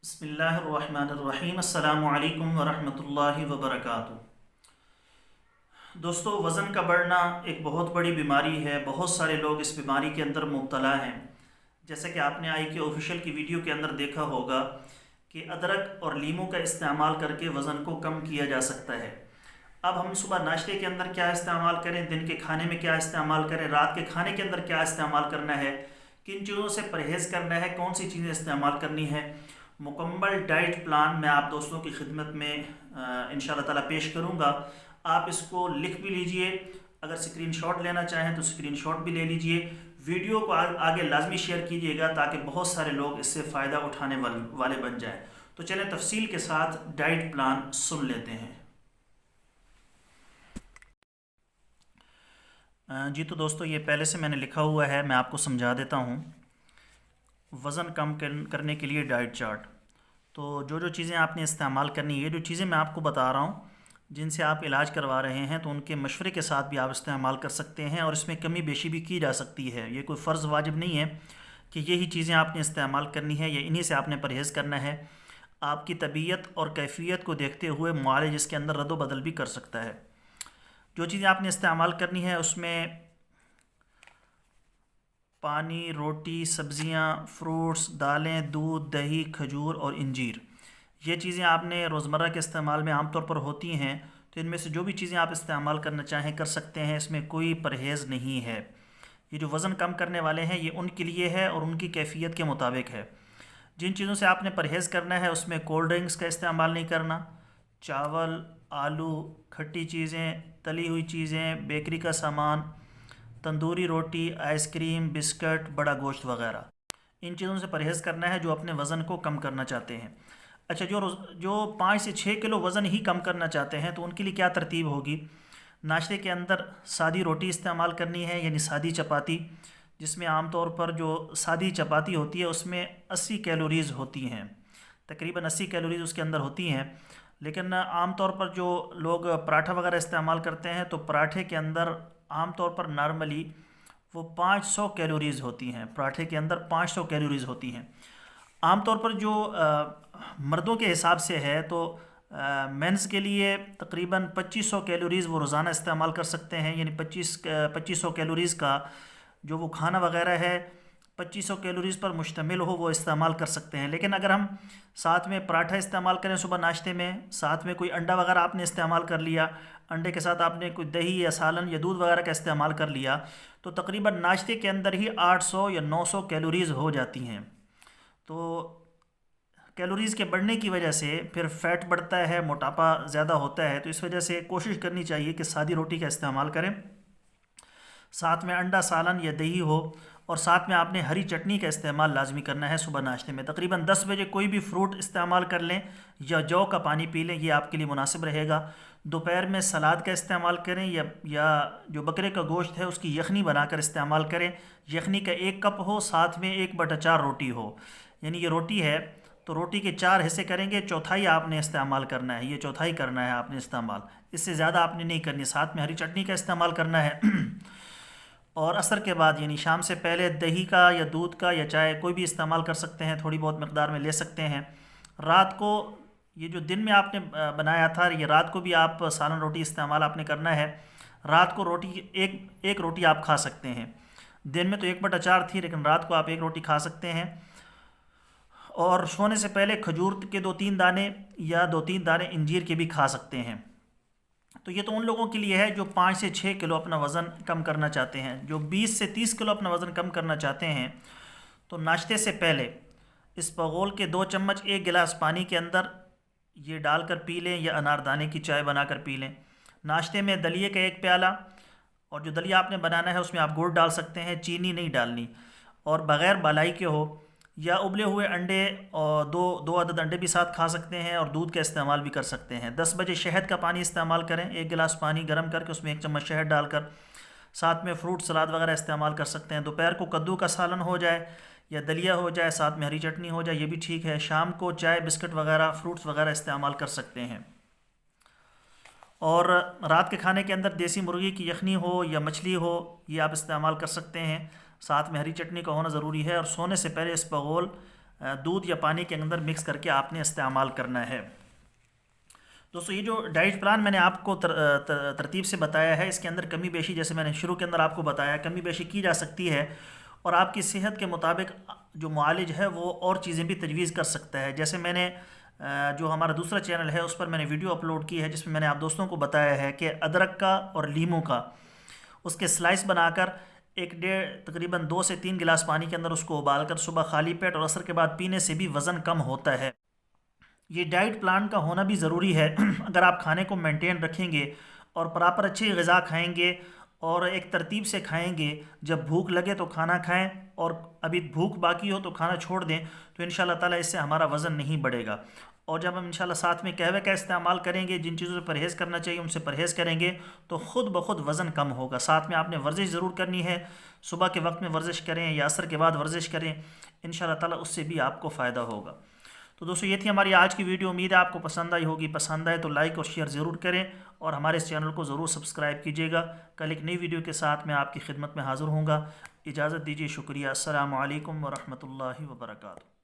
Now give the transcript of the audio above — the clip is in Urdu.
بسم اللہ الرحمن الرحیم۔ السلام علیکم ورحمۃ اللہ وبرکاتہ۔ دوستو، وزن کا بڑھنا ایک بہت بڑی بیماری ہے۔ بہت سارے لوگ اس بیماری کے اندر مبتلا ہیں۔ جیسا کہ آپ نے آئی کے آفیشیل کی ویڈیو کے اندر دیکھا ہوگا کہ ادرک اور لیموں کا استعمال کر کے وزن کو کم کیا جا سکتا ہے۔ اب ہم صبح ناشتے کے اندر کیا استعمال کریں، دن کے کھانے میں کیا استعمال کریں، رات کے کھانے کے اندر کیا استعمال کرنا ہے، کن چیزوں سے پرہیز کرنا ہے، کون سی چیزیں استعمال کرنی ہے، مکمل ڈائٹ پلان میں آپ دوستوں کی خدمت میں انشاءاللہ تعالی پیش کروں گا۔ آپ اس کو لکھ بھی لیجئے، اگر سکرین شاٹ لینا چاہیں تو سکرین شاٹ بھی لے لیجئے۔ ویڈیو کو آگے لازمی شیئر کیجئے گا تاکہ بہت سارے لوگ اس سے فائدہ اٹھانے والے بن جائیں۔ تو چلیں تفصیل کے ساتھ ڈائٹ پلان سن لیتے ہیں۔ جی تو دوستو، یہ پہلے سے میں نے لکھا ہوا ہے، میں آپ کو سمجھا دیتا ہوں۔ وزن کم کرنے کے لیے ڈائٹ چارٹ۔ تو جو چیزیں آپ نے استعمال کرنی ہے، یہ جو چیزیں میں آپ کو بتا رہا ہوں جن سے آپ علاج کروا رہے ہیں، تو ان کے مشورے کے ساتھ بھی آپ استعمال کر سکتے ہیں، اور اس میں کمی بیشی بھی کی جا سکتی ہے۔ یہ کوئی فرض واجب نہیں ہے کہ یہی چیزیں آپ نے استعمال کرنی ہے یا انہی سے آپ نے پرہیز کرنا ہے۔ آپ کی طبیعت اور کیفیت کو دیکھتے ہوئے معالج اس کے اندر رد و بدل بھی کر سکتا ہے۔ جو چیزیں آپ نے استعمال کرنی ہے اس میں پانی، روٹی، سبزیاں، فروٹس، دالیں، دودھ، دہی، کھجور اور انجیر، یہ چیزیں آپ نے روزمرہ کے استعمال میں عام طور پر ہوتی ہیں، تو ان میں سے جو بھی چیزیں آپ استعمال کرنا چاہیں کر سکتے ہیں، اس میں کوئی پرہیز نہیں ہے۔ یہ جو وزن کم کرنے والے ہیں یہ ان کے لیے ہے اور ان کی کیفیت کے مطابق ہے۔ جن چیزوں سے آپ نے پرہیز کرنا ہے اس میں کولڈ ڈرنکس کا استعمال نہیں کرنا، چاول، آلو، کھٹی چیزیں، تلی ہوئی چیزیں، بیکری کا سامان، تندوری روٹی، آئس کریم، بسکٹ، بڑا گوشت وغیرہ، ان چیزوں سے پرہیز کرنا ہے جو اپنے وزن کو کم کرنا چاہتے ہیں۔ اچھا، جو 5 سے 6 کلو وزن ہی کم کرنا چاہتے ہیں تو ان کے لیے کیا ترتیب ہوگی؟ ناشتے کے اندر سادی روٹی استعمال کرنی ہے، یعنی سادی چپاتی، جس میں عام طور پر جو سادی چپاتی ہوتی ہے اس میں 80 کیلوریز ہوتی ہیں، تقریباً 80 کیلوریز اس کے اندر ہوتی ہیں۔ لیکن عام طور پر جو لوگ پراٹھا وغیرہ استعمال کرتے ہیں تو پراٹھے کے اندر عام طور پر نارملی وہ 500 کیلوریز ہوتی ہیں، پراٹھے کے اندر 500 کیلوریز ہوتی ہیں۔ عام طور پر جو مردوں کے حساب سے ہے تو مینز کے لیے تقریباً 2500 کیلوریز وہ روزانہ استعمال کر سکتے ہیں، یعنی 2500 کیلوریز کا جو وہ کھانا وغیرہ ہے 2500 کیلوریز پر مشتمل ہو وہ استعمال کر سکتے ہیں۔ لیکن اگر ہم ساتھ میں پراٹھا استعمال کریں صبح ناشتے میں، ساتھ میں کوئی انڈا وغیرہ آپ نے استعمال کر لیا، انڈے کے ساتھ آپ نے کوئی دہی یا سالن یا دودھ وغیرہ کا استعمال کر لیا، تو تقریباً ناشتے کے اندر ہی 800 یا 900 کیلوریز ہو جاتی ہیں۔ تو کیلوریز کے بڑھنے کی وجہ سے پھر فیٹ بڑھتا ہے، موٹاپا زیادہ ہوتا ہے، تو اس وجہ سے کوشش کرنی چاہیے کہ سادی روٹی کا استعمال کریں، ساتھ میں انڈا، سالن یا دہی ہو، اور ساتھ میں آپ نے ہری چٹنی کا استعمال لازمی کرنا ہے صبح ناشتے میں۔ تقریباً 10 بجے کوئی بھی فروٹ استعمال کر لیں یا جو کا پانی پی لیں، یہ آپ کے لیے مناسب رہے گا۔ دوپہر میں سلاد کا استعمال کریں یا جو بکرے کا گوشت ہے اس کی یخنی بنا کر استعمال کریں۔ یخنی کا 1 کپ ہو، ساتھ میں 1/4 روٹی ہو، یعنی یہ روٹی ہے تو روٹی کے 4 حصے کریں گے، چوتھائی آپ نے استعمال کرنا ہے، یہ چوتھائی کرنا ہے آپ نے استعمال، اس سے زیادہ آپ نے نہیں کرنی۔ ساتھ میں ہری چٹنی کا استعمال کرنا ہے اور عصر کے بعد یعنی شام سے پہلے دہی کا یا دودھ کا یا چائے کوئی بھی استعمال کر سکتے ہیں، تھوڑی بہت مقدار میں لے سکتے ہیں۔ رات کو یہ جو دن میں آپ نے بنایا تھا، یہ رات کو بھی آپ سالن روٹی استعمال آپ نے کرنا ہے۔ رات کو روٹی ایک روٹی آپ کھا سکتے ہیں، دن میں تو 1/4 تھی لیکن رات کو آپ 1 روٹی کھا سکتے ہیں۔ اور سونے سے پہلے کھجور کے 2-3 دانے یا 2-3 دانے انجیر کے بھی کھا سکتے ہیں۔ تو یہ تو ان لوگوں کے لیے ہے جو 5 سے 6 کلو اپنا وزن کم کرنا چاہتے ہیں۔ جو 20 سے 30 کلو اپنا وزن کم کرنا چاہتے ہیں تو ناشتے سے پہلے اسپغول کے 2 چمچ 1 گلاس پانی کے اندر یہ ڈال کر پی لیں، یا انار دانے کی چائے بنا کر پی لیں۔ ناشتے میں دلیے کا 1 پیالہ، اور جو دلیا آپ نے بنانا ہے اس میں آپ گڑ ڈال سکتے ہیں، چینی نہیں ڈالنی، اور بغیر بالائی کے ہو، یا ابلے ہوئے انڈے، اور دو عدد انڈے بھی ساتھ کھا سکتے ہیں، اور دودھ کا استعمال بھی کر سکتے ہیں۔ 10 بجے شہد کا پانی استعمال کریں، 1 گلاس پانی گرم کر کے اس میں 1 چمچ شہد ڈال کر، ساتھ میں فروٹ سلاد وغیرہ استعمال کر سکتے ہیں۔ دوپہر کو کدو کا سالن ہو جائے یا دلیا ہو جائے، ساتھ میں ہری چٹنی ہو جائے، یہ بھی ٹھیک ہے۔ شام کو چائے، بسکٹ وغیرہ، فروٹس وغیرہ استعمال کر سکتے ہیں۔ اور رات کے کھانے کے اندر دیسی مرغی کی یخنی ہو یا مچھلی ہو، یہ آپ استعمال کر سکتے ہیں، ساتھ میں ہری چٹنی کا ہونا ضروری ہے۔ اور سونے سے پہلے اسپغول دودھ یا پانی کے اندر مکس کر کے آپ نے استعمال کرنا ہے۔ دوستو یہ جو ڈائٹ پلان میں نے آپ کو ترتیب سے بتایا ہے، اس کے اندر کمی بیشی جیسے میں نے شروع کے اندر آپ کو بتایا کمی بیشی کی جا سکتی ہے، اور آپ کی صحت کے مطابق جو معالج ہے وہ اور چیزیں بھی تجویز کر سکتا ہے۔ جیسے میں نے جو ہمارا دوسرا چینل ہے اس پر میں نے ویڈیو اپلوڈ کی ہے جس میں میں نے آپ دوستوں کو بتایا ہے کہ ادرک کا اور لیموں کا اس کے سلائس بنا کر تقریباً 2 سے 3 گلاس پانی کے اندر اس کو ابال کر صبح خالی پیٹ اور عصر کے بعد پینے سے بھی وزن کم ہوتا ہے۔ یہ ڈائٹ پلان کا ہونا بھی ضروری ہے۔ اگر آپ کھانے کو مینٹین رکھیں گے اور پراپر اچھی غذا کھائیں گے اور ایک ترتیب سے کھائیں گے، جب بھوک لگے تو کھانا کھائیں اور ابھی بھوک باقی ہو تو کھانا چھوڑ دیں، تو انشاءاللہ تعالیٰ اس سے ہمارا وزن نہیں بڑھے گا۔ اور جب ہم انشاءاللہ ساتھ میں قہوے کا استعمال کریں گے، جن چیزوں سے پرہیز کرنا چاہیے ان سے پرہیز کریں گے، تو خود بخود وزن کم ہوگا۔ ساتھ میں آپ نے ورزش ضرور کرنی ہے، صبح کے وقت میں ورزش کریں یا عصر کے بعد ورزش کریں، انشاءاللہ تعالیٰ اس سے بھی آپ کو فائدہ ہوگا۔ تو دوستو یہ تھی ہماری آج کی ویڈیو، امید ہے آپ کو پسند آئی ہوگی۔ پسند آئے تو لائک اور شیئر ضرور کریں اور ہمارے اس چینل کو ضرور سبسکرائب کیجیے گا۔ کل ایک نئی ویڈیو کے ساتھ میں آپ کی خدمت میں حاضر ہوں گا۔ اجازت دیجیے، شکریہ، السلام علیکم ورحمۃ اللہ وبرکاتہ۔